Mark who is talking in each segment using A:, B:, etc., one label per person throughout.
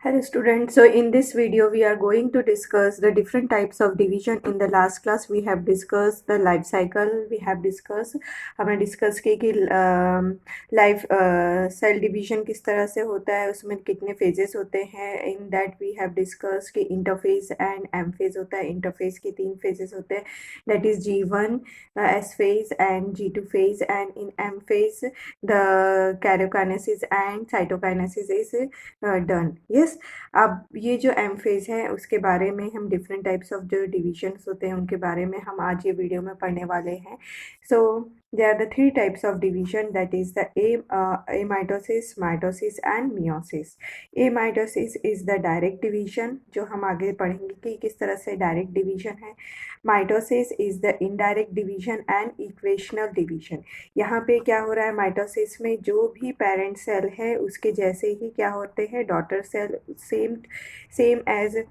A: Hello students, so in this video we are going to discuss the different types of division. In the last class we have discussed the life cycle. We have discussed हमने discuss की कि life cell division किस तरह से होता है, उसमें कितने फेजेस होते हैं. In that we have discuss कि इंटरफेज एंड एम फेज होता है. इंटरफेज के 3 फेजेस होते हैं, that is G1 S phase and G2 phase, and in M phase the karyokinesis and cytokinesis is done. Yes, अब ये जो एम फेज है उसके बारे में हम डिफरेंट टाइप्स ऑफ जो डिविजन्स होते हैं उनके बारे में हम आज ये वीडियो में पढ़ने वाले हैं. सो there are the 3 types of division, that is the amitosis, mitosis and meiosis. Amitosis is the direct division, जो हम आगे पढ़ेंगे कि किस तरह से डायरेक्ट डिवीजन है. Mitosis is the indirect division and equational division. यहाँ पे क्या हो रहा है, माइटोसिस में जो भी पेरेंट सेल है उसके जैसे ही क्या होते हैं daughter cell, same as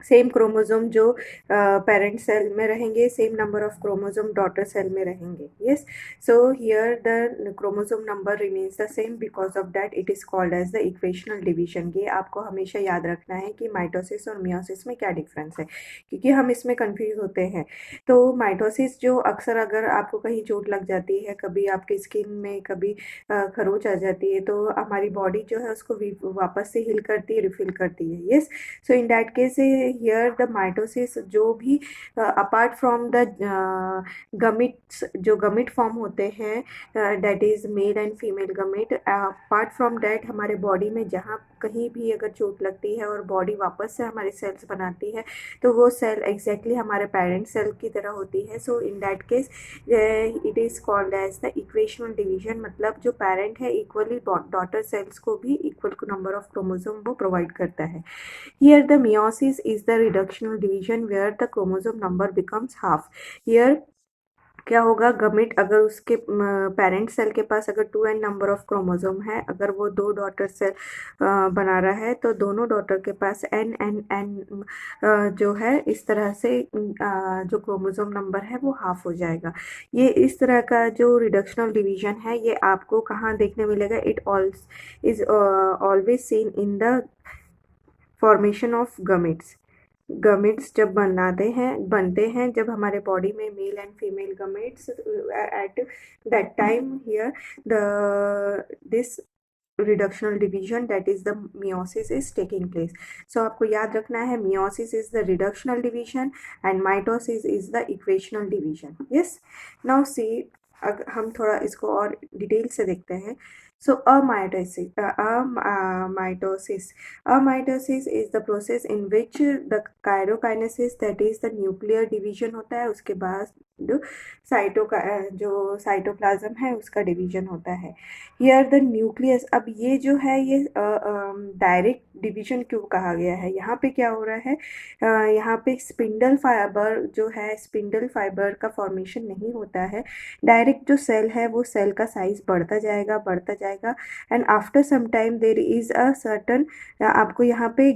A: same chromosome जो पेरेंट सेल में रहेंगे, same number of chromosome daughter cell में रहेंगे. Yes, so here the chromosome number remains the same, because of that it is called as the equational division. ये आपको हमेशा याद रखना है कि माइटोसिस और मियोसिस में क्या डिफरेंस है, क्योंकि हम इसमें कंफ्यूज होते हैं. तो माइटोसिस जो अक्सर अगर आपको कहीं चोट लग जाती है, कभी आपकी स्किन में कभी खरोच आ जाती है, तो हमारी बॉडी जो है उसको वापस से हील करती है, रिफिल करती है. Yes, so in that case here the mitosis जो भी अपार्ट फ्रॉम द गमिट्स, जो गमिट फॉर्म होते हैं, that is male and female गमिट, apart from that हमारे बॉडी में जहाँ कहीं भी अगर चोट लगती है और बॉडी वापस से हमारे सेल्स बनाती है तो वो सेल एग्जैक्टली हमारे पेरेंट सेल की तरह होती है. So in that case it is called as the equational division. मतलब जो पेरेंट है इक्वली डॉटर सेल्स को भी इक्वल नंबर ऑफ क्रोमोसोम वो प्रोवाइड करता है. Here the meiosis is the reductional division where the chromosome number becomes half. Here क्या होगा, गमिट अगर उसके पेरेंट सेल के पास अगर 2n नंबर ऑफ क्रोमोसोम है, अगर वो 2 डॉटर सेल बना रहा है तो दोनों डॉटर के पास n जो है इस तरह से जो क्रोमोसोम नंबर है वो हाफ हो जाएगा. ये इस तरह का जो रिडक्शनल डिवीजन है ये आपको कहाँ देखने मिलेगा, it is always seen in the formation of gametes. Gametes जब बनते हैं जब हमारे बॉडी में male and female gametes, at that time here the this reductional division, that is the meiosis is taking place. So आपको याद रखना है, meiosis is the reductional division and mitosis is the equational division. Yes, now see हम थोड़ा इसको और detail से देखते हैं. So mitosis is the process in which the karyokinesis, that is the nuclear division होता है, उसके बाद जो साइटोप्लाज्म है उसका डिवीजन होता है. Here the nucleus. अब ये जो है ये डायरेक्ट डिवीजन क्यों कहा गया है, यहाँ पे क्या हो रहा है, यहाँ पे स्पिंडल फाइबर जो है, स्पिंडल फाइबर का फॉर्मेशन नहीं होता है. डायरेक्ट जो सेल है वो सेल का साइज बढ़ता जाएगा and after some time there is a certain, आपको यहाँ पे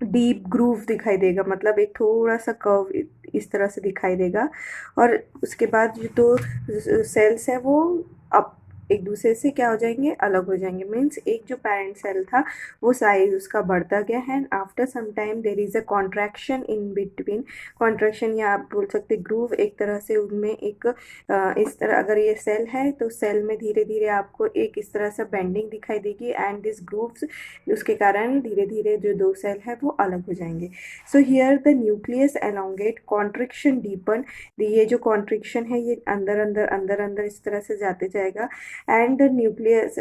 A: डीप ग्रूव दिखाई देगा, मतलब एक थोड़ा सा कर्व इस तरह से दिखाई देगा, और उसके बाद जो 2 सेल्स है वो अब एक दूसरे से क्या हो जाएंगे, अलग हो जाएंगे. मीन्स एक जो पेरेंट सेल था वो साइज उसका बढ़ता गया है and after some time there is a contraction in between. Contraction या आप बोल सकते ग्रूव, एक तरह से उनमें एक इस तरह अगर ये सेल है तो सेल में धीरे धीरे आपको एक इस तरह से बेंडिंग दिखाई देगी एंड दिस ग्रूव्स, उसके कारण धीरे धीरे जो 2 सेल है वो अलग हो जाएंगे. So here the nucleus elongate, constriction deepen. ये जो कॉन्ट्रिक्शन है ये अंदर इस तरह से जाते जाएगा and the nucleus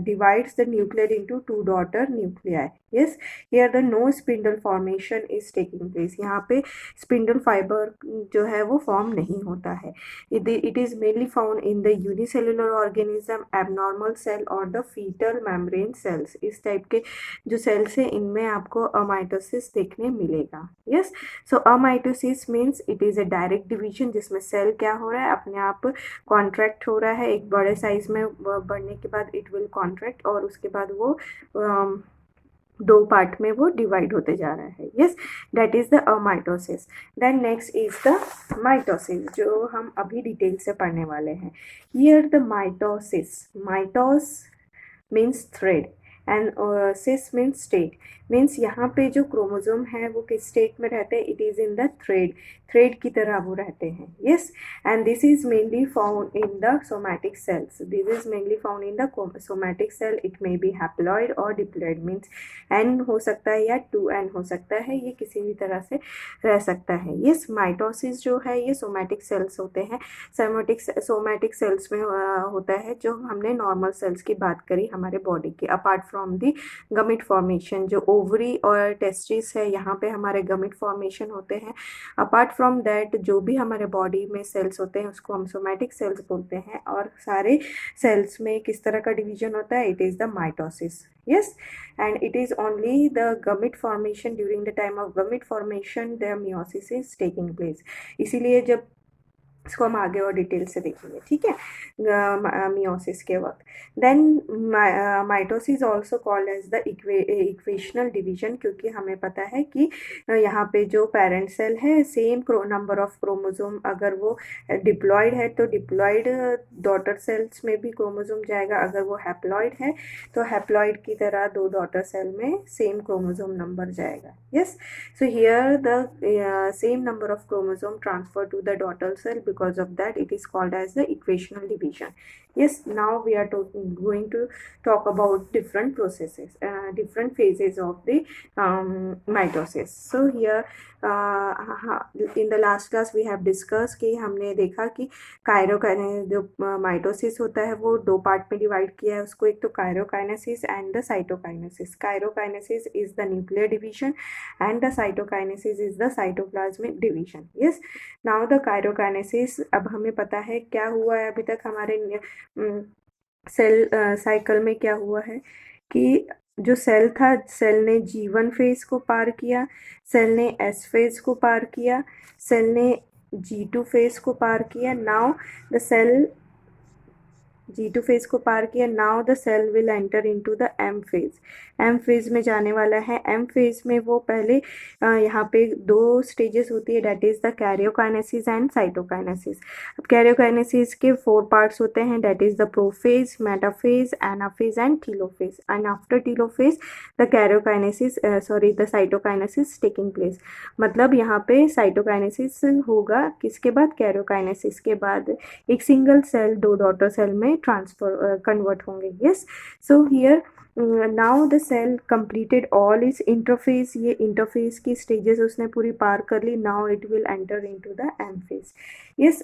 A: divides the nucleus into 2 daughter nuclei. Yes, here the no spindle formation is taking place. यहाँ पे spindle fiber जो है वो फॉर्म नहीं होता है. It is mainly found in the unicellular organism, abnormal cell और the fetal membrane cells. इस टाइप के जो सेल्स है इनमें आपको अमाइटोसिस देखने मिलेगा. Yes, so अमाइटोसिस means it is a direct division जिसमें सेल क्या हो रहा है, अपने आप कॉन्ट्रैक्ट हो रहा है, एक बड़े साइज में बढ़ने के बाद इट विल कॉन्ट्रैक्ट और उसके बाद वो 2 पार्ट में वो डिवाइड होते जा रहा है. Yes, that is the amitosis. Then next is the mitosis, जो हम अभी डिटेल से पढ़ने वाले हैं. Here the mitosis, mitos means thread and sis means state, means यहाँ पे जो क्रोमोजोम है वो किस स्टेट में रहते हैं, it is in the thread की तरह वो रहते हैं. Yes, and this is mainly found in the somatic cells. This is mainly found in the somatic cell. It may be haploid और डिप्लॉइड, मीन्स एन हो सकता है या 2n हो सकता है, ये किसी भी तरह से रह सकता है. यस, माइटोसिस जो है ये सोमैटिक सेल्स होते हैं. सोमैटिक सेल्स में होता है, जो हमने नॉर्मल सेल्स की बात करी हमारे बॉडी की. अपार्ट फ्रॉम दी गमिट फॉर्मेशन, जो ओवरी और टेस्टिस है यहाँ पे हमारे गमिट फॉर्मेशन होते हैं. अपार्ट फ्रॉम दैट जो भी हमारे बॉडी में सेल्स होते हैं उसको हम सोमैटिक सेल्स बोलते हैं. और सारे सेल्स में किस तरह का डिवीजन होता है, it is the mitosis. yes, and it is only the gamete formation. During the time of gamete formation the meiosis is taking place. इसीलिए जब इसको हम आगे और डिटेल से देखेंगे, ठीक है, मियोसिस के वक्त. Then mitosis also called as the equational division, क्योंकि हमें पता है कि यहाँ पे जो पेरेंट सेल है सेम नंबर ऑफ क्रोमोसोम, अगर वो डिप्लॉयड है तो डिप्लॉयड डॉटर सेल्स में भी क्रोमोसोम जाएगा. अगर वो हैप्लॉयड है तो हैप्लॉयड की तरह दो डॉटर सेल में सेम क्रोमोसोम नंबर जाएगा. Yes, so here the same number of chromosome transfer to the daughter cell. Because of that it is called as the equational division. Yes, now we are going to talk about different processes, different phases of the mitosis. So here in the last class we have discussed कि हमने देखा कि कायरोकाइनेसिस, जो mitosis होता है वो दो part में डिवाइड किया है उसको. एक तो karyokinesis and the cytokinesis. Karyokinesis is the nuclear division and the cytokinesis is the cytoplasmic division. Yes, now the karyokinesis. अब हमें पता है क्या हुआ है अभी तक हमारे सेल साइकिल में. क्या हुआ है कि जो सेल था, सेल ने G1 फेज को पार किया, सेल ने S फेज को पार किया, सेल ने G2 फेज को पार किया. Now the cell G2 phase को पार किया. Now the cell will enter into the M phase. M phase में जाने वाला है. M फेज में वो पहले यहाँ पे दो स्टेजेस होती है, that is the karyokinesis and cytokinesis. अब कैरियोकाइनेसिस के 4 पार्ट्स होते हैं, that is the prophase, metaphase, anaphase and telophase. And after telophase the karyokinesis the cytokinesis taking place. मतलब यहाँ पे साइटोकाइनेसिस होगा किसके बाद, कैरियोकाइनेसिस के बाद. एक सिंगल सेल दो डॉटर सेल में ट्रांसफर कन्वर्ट होंगे. Yes, so here now the cell completed all is interphase. ये इंटरफेज की स्टेजेस उसने पूरी पार कर ली. Now it will enter into the M phase. Yes,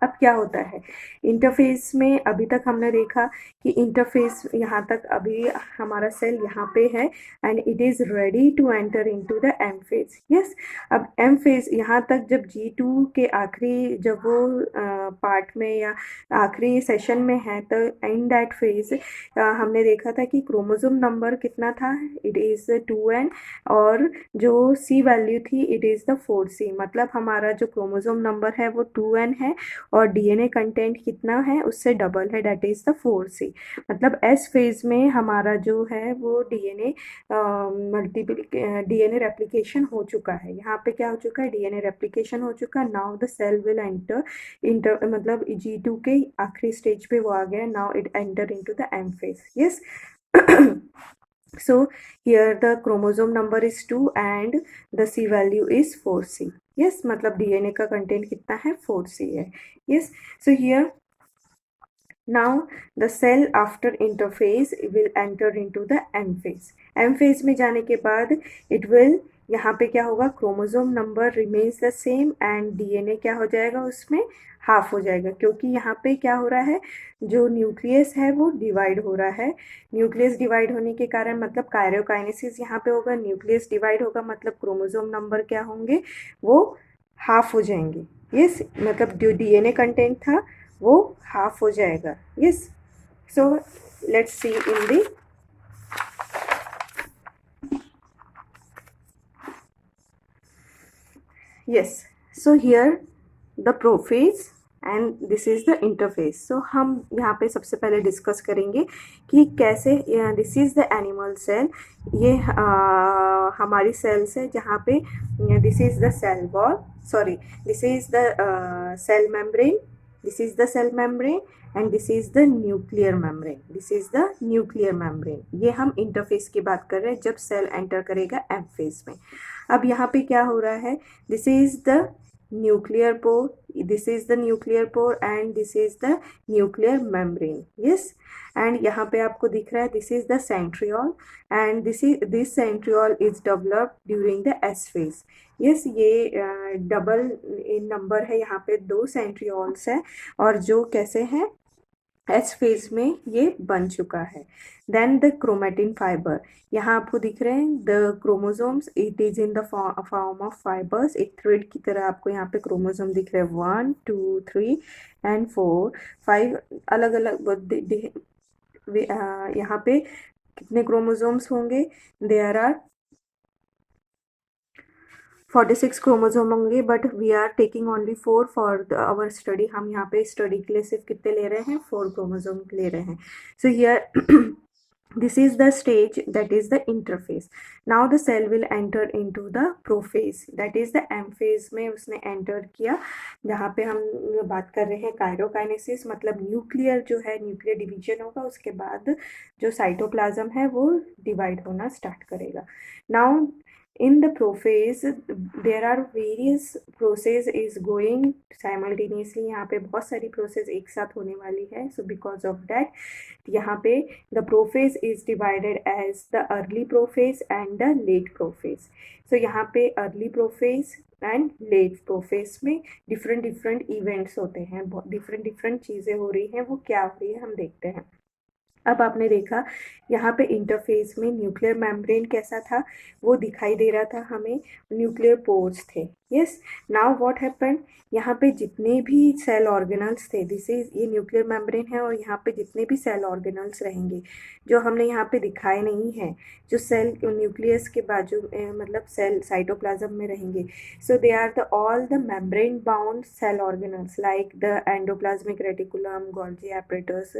A: अब क्या होता है इंटरफेस में. अभी तक हमने देखा कि इंटरफेस यहाँ तक अभी हमारा सेल यहाँ पे है and it is ready to enter into the M phase. Yes, अब एम फेज यहाँ तक जब G2 के आखिरी जब वो पार्ट में या आखिरी सेशन में है तो इन दैट फेज हमने देखा था कि क्रोमोसोम नंबर कितना था, इट इज़ 2n, और जो C वैल्यू थी इट इज़ द 4C. मतलब हमारा जो क्रोमोसोम नंबर है वो 2n है और डीएनए कंटेंट कितना है उससे डबल है, डेट इज़ द 4C. मतलब एस फेज में हमारा जो है वो डीएनए डीएनए रेप्लिकेशन हो चुका है. यहाँ पे क्या हो चुका है, डीएनए रेप्लिकेशन हो चुका है. Now the cell will enter मतलब G2 के आखिरी स्टेज पे वो आ गया. Now it enter into the M phase. Yes, so here the chromosome number is 2 and the C value is 4C. yes, मतलब DNA का कंटेंट कितना है, 4C है. yes, so here now the cell after interphase will enter into the M phase. M phase में जाने के बाद it will, यहाँ पे क्या होगा, chromosome number remains the same and DNA क्या हो जाएगा, उसमें हाफ हो जाएगा. क्योंकि यहाँ पे क्या हो रहा है, जो न्यूक्लियस है वो डिवाइड हो रहा है. न्यूक्लियस डिवाइड होने के कारण मतलब कायरोकाइनेसिस यहाँ पे होगा. न्यूक्लियस डिवाइड होगा मतलब क्रोमोसोम नंबर क्या होंगे, वो हाफ हो जाएंगे. यस, मतलब जो डीएनए कंटेंट था वो हाफ हो जाएगा. Yes, so let's see in the yes, so here the prophase and this is the interphase. so हम यहाँ पे सबसे पहले डिस्कस करेंगे कि कैसे this is the animal cell. ये हमारी सेल्स है जहाँ पे this is the cell wall, sorry this is the cell membrane this is the cell membrane and this is the nuclear membrane, this is the nuclear membrane. ये हम interface की बात कर रहे हैं जब सेल एंटर करेगा एम फेज में। अब यहाँ पे क्या हो रहा है, this is the nuclear pore, this is the nuclear pour and this is the nuclear membrane, yes. And यहाँ पे आपको दिख रहा है this is the centriole and this centriole is developed during the S phase. Yes, ये double number है, यहाँ पे 2 सेंट्रियोल्स है और जो कैसे हैं, एस फेज में ये बन चुका है। देन द क्रोमेटिन फाइबर, यहाँ आपको दिख रहे हैं the chromosomes, it is in the form of fibres, एक थ्रेड की तरह आपको यहाँ पे क्रोमोसोम दिख रहे हैं 1 2 3 एंड 4 5 अलग अलग। यहाँ पे कितने क्रोमोसोम्स होंगे, देयर आर 46 क्रोमोसोम होंगे, but we are taking only 4 for our study. हम यहाँ पे स्टडी के लिए सिर्फ कितने ले रहे हैं, 4 क्रोमोसोम ले रहे हैं। So here this is the stage, that is the interphase. Now the cell will enter into the prophase, that is the M phase में उसने enter किया, जहाँ पे हम बात कर रहे हैं कायरोकाइनेसिस, मतलब न्यूक्लियर जो है, न्यूक्लियर डिवीजन होगा, उसके बाद जो साइटोप्लाज्म है वो डिवाइड होना स्टार्ट करेगा। Now in the prophase there are various process is going simultaneously, यहाँ पे बहुत सारी प्रोसेस एक साथ होने वाली है। so because of that यहाँ पे the prophase is divided as the early prophase and the late prophase। so यहाँ पे early prophase and late prophase में डिफरेंट इवेंट्स होते हैं, डिफरेंट चीज़ें हो रही हैं, वो क्या हो रही है हम देखते हैं। अब आपने देखा यहाँ पे इंटरफेस में न्यूक्लियर मेम्ब्रेन कैसा था, वो दिखाई दे रहा था हमें, न्यूक्लियर पोर्स थे। यस, नाउ व्हाट हैपेंड, यहाँ पे जितने भी सेल ऑर्गेनल्स थे, दिस इज ये न्यूक्लियर मेम्ब्रेन है, और यहाँ पे जितने भी सेल ऑर्गेनल्स रहेंगे जो हमने यहाँ पे दिखाए नहीं है, जो सेल न्यूक्लियस के बाजू मतलब सेल साइटोप्लाज्म में रहेंगे, so they are the all the membrane bound cell organelles like the endoplasmic reticulum, Golgi apparatus,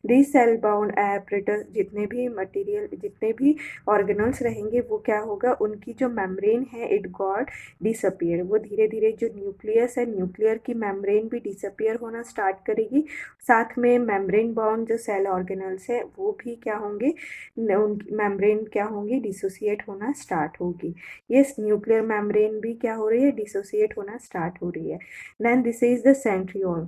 A: this cell bound apparatus, जितने भी मटेरियल, जितने भी ऑर्गेनल्स रहेंगे, वो क्या होगा, उनकी जो मेम्ब्रेन है इट गॉट डिसअपियर, वो धीरे धीरे जो न्यूक्लियस है, न्यूक्लियर की मेम्ब्रेन भी डिसअपियर होना स्टार्ट करेगी, साथ में मेम्ब्रेन बाउंड जो सेल ऑर्गेनल्स है वो भी क्या होंगे, उनकी मेम्ब्रेन क्या होंगी, डिसोसिएट होना स्टार्ट होगी। यस, न्यूक्लियर मेम्ब्रेन भी क्या हो रही है, डिसोसिएट होना स्टार्ट हो रही है। Then this is the centriole,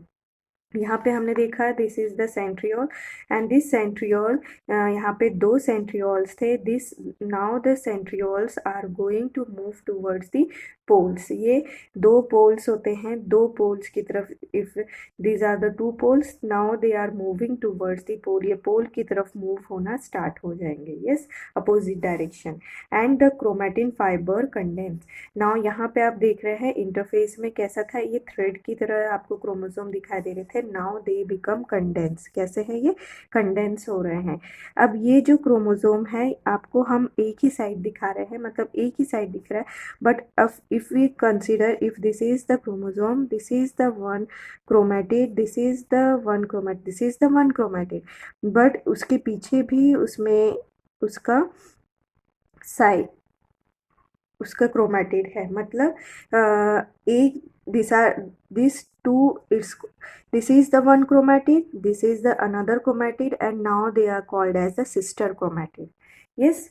A: यहाँ पे हमने देखा this is the centriole and this centriole, यहाँ पे 2 सेंट्रियोल्स थे, this now the centrioles are going to move towards the poles. ये 2 पोल्स होते हैं, 2 पोल्स की तरफ, if these are the 2 poles, now they are moving towards the pole, ये pole की तरफ मूव होना स्टार्ट हो जाएंगे। Yes, opposite direction. And the chromatin fibre condense, now यहाँ पे आप देख रहे हैं इंटरफेस में कैसा था, ये थ्रेड की तरह आपको क्रोमोसोम दिखाई दे रहे थे, नाउ दे बिकम कंडेंस, कैसे है, ये कंडेंस हो रहे हैं। अब ये जो क्रोमोसोम है आपको हम एक ही साइड दिखा रहे हैं, मतलब एक ही साइड दिख रहा है, but if we consider if this is the chromosome, this is the one chromatid, this is the one chromatid, this is the one chromatid, but उसके पीछे भी उसमें उसका साइड, उसका क्रोमेटिड है, मतलब एक this two, it's this is the one chromatid, this is the another chromatid and now they are called as the sister chromatid. Yes,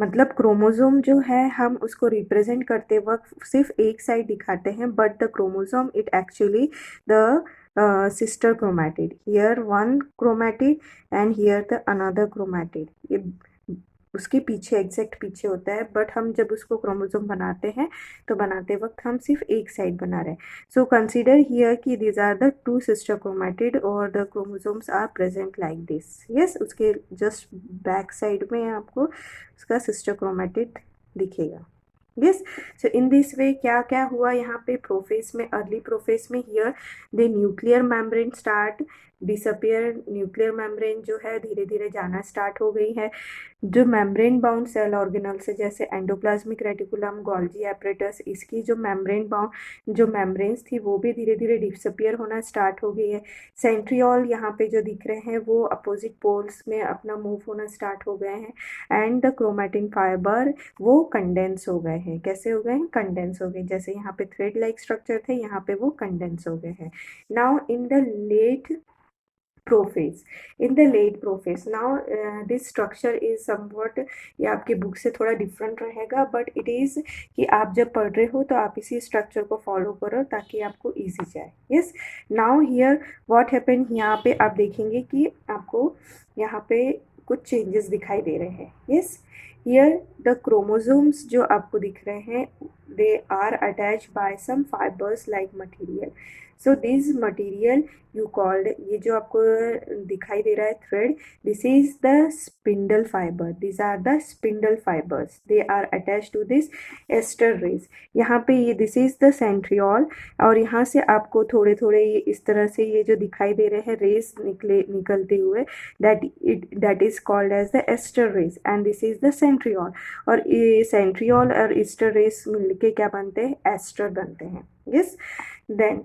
A: मतलब क्रोमोसोम जो है हम उसको रिप्रेजेंट करते वक्त सिर्फ एक साइड दिखाते हैं, but the chromosome it actually the sister chromatid, here one chromatid and here the another chromatid, ये उसके पीछे, एग्जैक्ट पीछे होता है, बट हम जब उसको क्रोमोसोम बनाते हैं तो बनाते वक्त हम सिर्फ एक साइड बना रहे हैं। सो कंसीडर हियर कि these are the 2 sister chromatid और the chromosomes are present like this. Yes, उसके जस्ट बैक साइड में आपको उसका सिस्टर क्रोमेटिड दिखेगा। Yes, so in this way क्या क्या हुआ यहाँ पे प्रोफेस में, अर्ली प्रोफेस में, here the nuclear membrane start, disappear, nuclear membrane जो है धीरे धीरे जाना स्टार्ट हो गई है। जो मेम्ब्रेन बाउंड सेल ऑर्गेनल्स है जैसे एंडोप्लाज्मिक रेटिकुलम, गोल्जी एपरेटस, इसकी जो मेम्ब्रेन बाउंड जो मेम्ब्रेन्स थी वो भी धीरे धीरे डिसअपियर होना स्टार्ट हो गई है। सेंट्रियोल यहाँ पे जो दिख रहे हैं वो अपोजिट पोल्स में अपना मूव होना स्टार्ट हो गए हैं। एंड द क्रोमैटिन फाइबर वो कंडेंस हो गए हैं। कैसे हो गए हैं? कंडेंस हो गए। जैसे यहाँ पे थ्रेड लाइक स्ट्रक्चर थे, यहाँ पे वो कंडेंस हो गए हैं। Now in the late prophase, in the late prophase now this structure is somewhat, ये आपके बुक से थोड़ा डिफरेंट रहेगा बट इट इज़ कि आप जब पढ़ रहे हो तो आप इसी स्ट्रक्चर को फॉलो करो ताकि आपको इजी जाए। Yes, now here what happen, यहाँ पे आप देखेंगे कि आपको यहाँ पे कुछ चेंजेस दिखाई दे रहे हैं। यस, हियर द क्रोमोसोम्स जो आपको दिख रहे हैं they are attach by some fibres like material. So this material you called, ये जो आपको दिखाई दे रहा है thread, this is the spindle fibre, this are the spindle fibres, they are attach to this aster rays. यहाँ पे ये दिस इज द सेंट्रियोल, और यहाँ से आपको थोड़े थोड़े ये इस तरह से ये जो दिखाई दे रहे हैं रेस निकलते हुए, that is called as the aster rays and this is the centriole. और ये सेंट्रियोल और एस्टर रेस मिलके क्या बनते हैं? एस्टर बनते हैं। यस, देन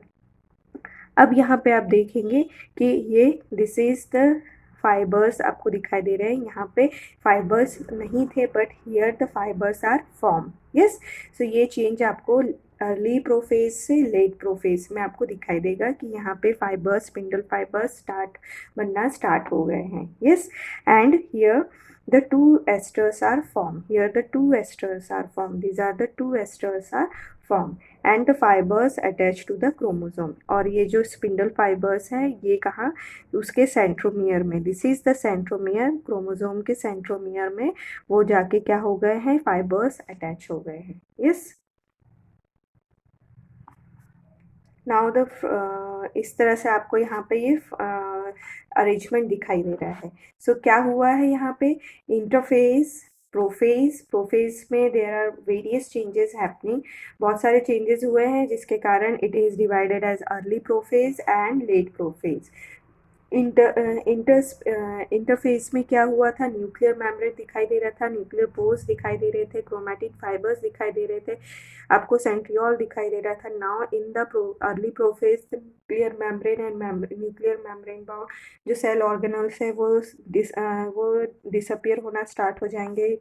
A: अब यहाँ पे आप देखेंगे कि ये दिस इज द फाइबर्स आपको दिखाई दे रहे हैं। यहाँ पे फाइबर्स नहीं थे but here the fibres are form. Yes, so ये चेंज आपको अर्ली प्रोफेज से लेट प्रोफेज में आपको दिखाई देगा कि यहाँ पे फाइबर्स, स्पिंडल फाइबर्स बनना स्टार्ट हो गए हैं। Yes, and here the two esters are formed. Here the two esters are formed. These are the two esters are formed and the fibers attached to the chromosome. और ये जो spindle fibres हैं ये कहाँ? उसके सेंट्रोमियर में, this is the centromere, chromosome के centromere में वो जाके क्या हो गए हैं? फाइबर्स अटैच हो गए हैं। यस, नाउ द इस तरह से आपको यहाँ पे ये अरेंजमेंट दिखाई दे रहा है। सो क्या हुआ है यहाँ पे? इंटरफेस, प्रोफेज में there are various changes happening, बहुत सारे चेंजेस हुए हैं जिसके कारण it is divided as early prophase and late prophase. Interphase में क्या हुआ था? न्यूक्लियर मेम्ब्रेन दिखाई दे रहा था, न्यूक्लियर पोर्स दिखाई दे रहे थे, क्रोमैटिन फाइबर्स दिखाई दे रहे थे, आपको सेंट्रियोल दिखाई दे रहा था। Now in the early prophase nuclear membrane and nuclear membrane bound जो सेल ऑर्गेनल्स है वो डिसअपियर होना स्टार्ट हो जाएंगे,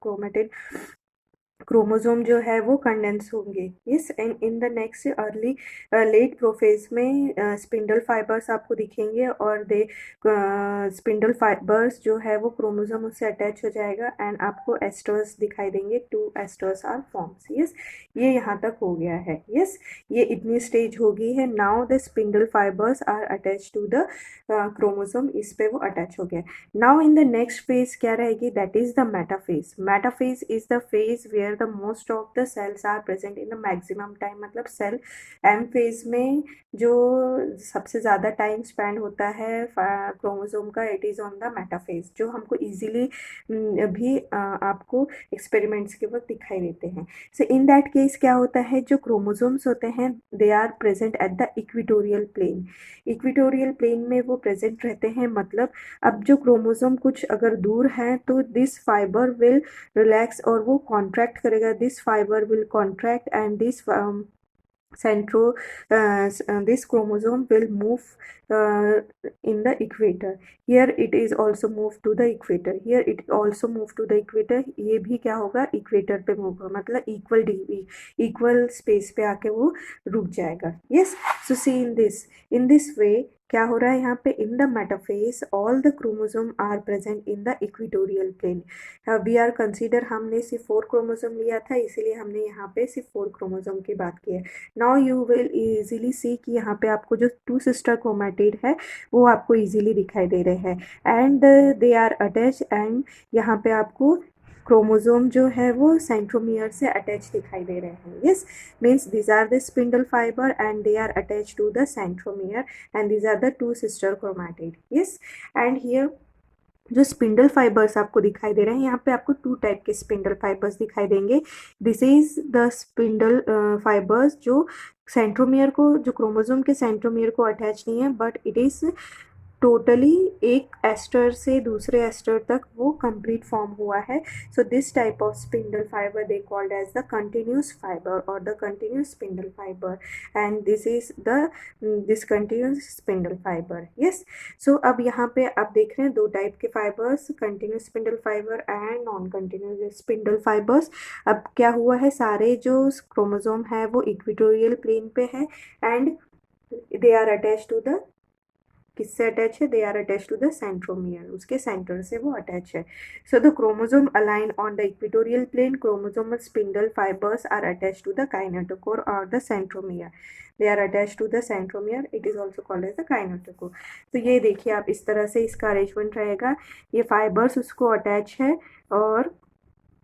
A: क्रोमोसोम जो है वो कंडेंस होंगे। Yes, and in the next early late prophase में स्पिंडल फाइबर्स आपको दिखेंगे और स्पिंडल फाइबर्स जो है वो क्रोमोसोम उससे अटैच हो जाएगा एंड आपको एस्टर्स दिखाई देंगे, two asters are forms. Yes, ये यहाँ तक हो गया है। यस, ये इतनी स्टेज हो गई है। Now the spindle fibres are attach to the chromosome, इस पे वो अटैच हो गया। Now in the next phase क्या रहेगी? That is the metaphase. Metaphase is the phase where the most of the cells are present in the maximum time, मतलब cell M phase में जो सबसे ज़्यादा टाइम स्पेंड होता है क्रोमोसोम का, it is on the metaphase, जो हमको इजीली भी आपको एक्सपेरिमेंट्स के वक्त दिखाई देते हैं। सो इन दैट केस क्या होता है? जो क्रोमोसोम्स होते हैं they are present at the equatorial plane. Equatorial plane में वो प्रेजेंट रहते हैं, मतलब अब जो क्रोमोसोम कुछ अगर दूर है तो दिस फाइबर विल रिलैक्स और वो कॉन्ट्रैक्ट करेगा, this fibre will contract and this chromosome will move in the equator. Here it is also move to the equator. Here it also move to the equator. ये भी क्या होगा? Equator पे move होगा, मतलब इक्वल स्पेस पे आके वो रुक जाएगा। Yes, so see in this way क्या हो रहा है यहाँ पे? In the metaphase all the chromosome are present in the equatorial plane. We are consider, हमने सिर्फ 4 क्रोमोसोम लिया था इसलिए हमने यहाँ पे सिर्फ 4 क्रोमोसोम की बात की है। नाउ यू विल इजीली सी कि यहाँ पे आपको जो 2 सिस्टर क्रोमैटिड है वो आपको इजीली दिखाई दे रहे हैं and they are attach, and यहाँ पे आपको क्रोमोसोम जो है वो सेंट्रोमियर से अटैच दिखाई दे रहे हैं। Yes, means this are the spindle fibre and they are attach to the centromere and this are the 2 sister chromatid. Yes, and here जो स्पिंडल फाइबर्स आपको दिखाई दे रहे हैं, यहाँ पे आपको 2 टाइप के स्पिंडल फाइबर्स दिखाई देंगे। This is the spindle fibres जो सेंट्रोमियर को, जो क्रोमोसोम के सेंट्रोमियर को अटैच नहीं है, बट इट इज टोटली एक एस्टर से दूसरे एस्टर तक वो कंप्लीट फॉर्म हुआ है. So this type of spindle fibre they called as the continuous fibre और the continuous spindle fibre, and this is the discontinuous spindle fibre. Yes. So अब यहाँ पे आप देख रहे हैं दो टाइप के fibres, continuous spindle fibre and non continuous spindle fibres. अब क्या हुआ है, सारे जो क्रोमोसोम है वो इक्वेटोरियल प्लेन पे है and they are attach to the, किससे अटैच है, they are attach to the centromere, उसके सेंटर से वो अटैच है. So the chromosome align on the equatorial plane, chromosomal spindle fibres are attach to the kinetochore और the centromere. They are attach to the centromere, it is also called as the kinetochore. तो ये देखिए आप, इस तरह से इसका arrangement रहेगा. ये फाइबर्स उसको अटैच है और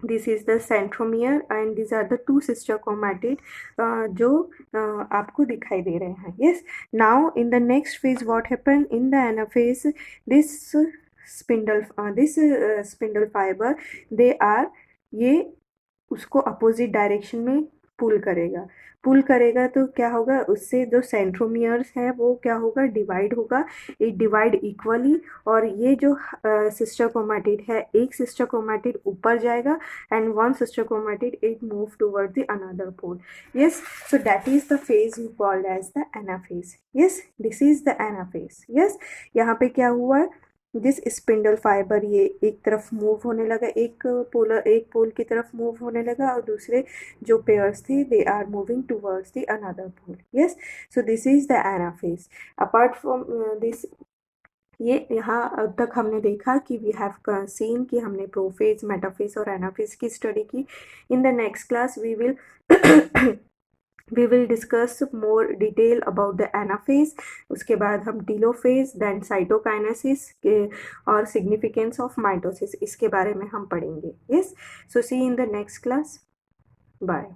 A: this is the centromere and these are the two sister chromatid जो आपको दिखाई दे रहे हैं. yes. now in the next phase what happened in the anaphase, this spindle fiber they are, ये उसको अपोजिट डायरेक्शन में पुल करेगा तो क्या होगा, उससे जो सेंट्रोमियर्स है वो क्या होगा, डिवाइड होगा. ये डिवाइड इक्वली, और ये जो सिस्टर क्रोमैटिड है, एक सिस्टर क्रोमैटिड ऊपर जाएगा and one sister chromatid it move toward the another pole. Yes. So that is the phase you called as the anaphase. Yes, this is the anaphase. Yes. यहाँ पे क्या हुआ, जिस spindle fibre ये एक तरफ मूव होने लगा, एक पोल की तरफ मूव होने लगा और दूसरे जो पेयर्स थे they are moving towards the another pole. Yes. So this is the anaphase. Apart from this, ये यहाँ अब तक हमने देखा कि वी हैव सीन कि हमने प्रोफेज, मेटाफेज और एनाफेज की स्टडी की. इन the next class we will discuss more detail about the anaphase. उसके बाद हम टेलोफेज, देन साइटोकाइनेसिस और सिग्निफिकेंस ऑफ माइटोसिस, इसके बारे में हम पढ़ेंगे. Yes. So see in the next class. Bye.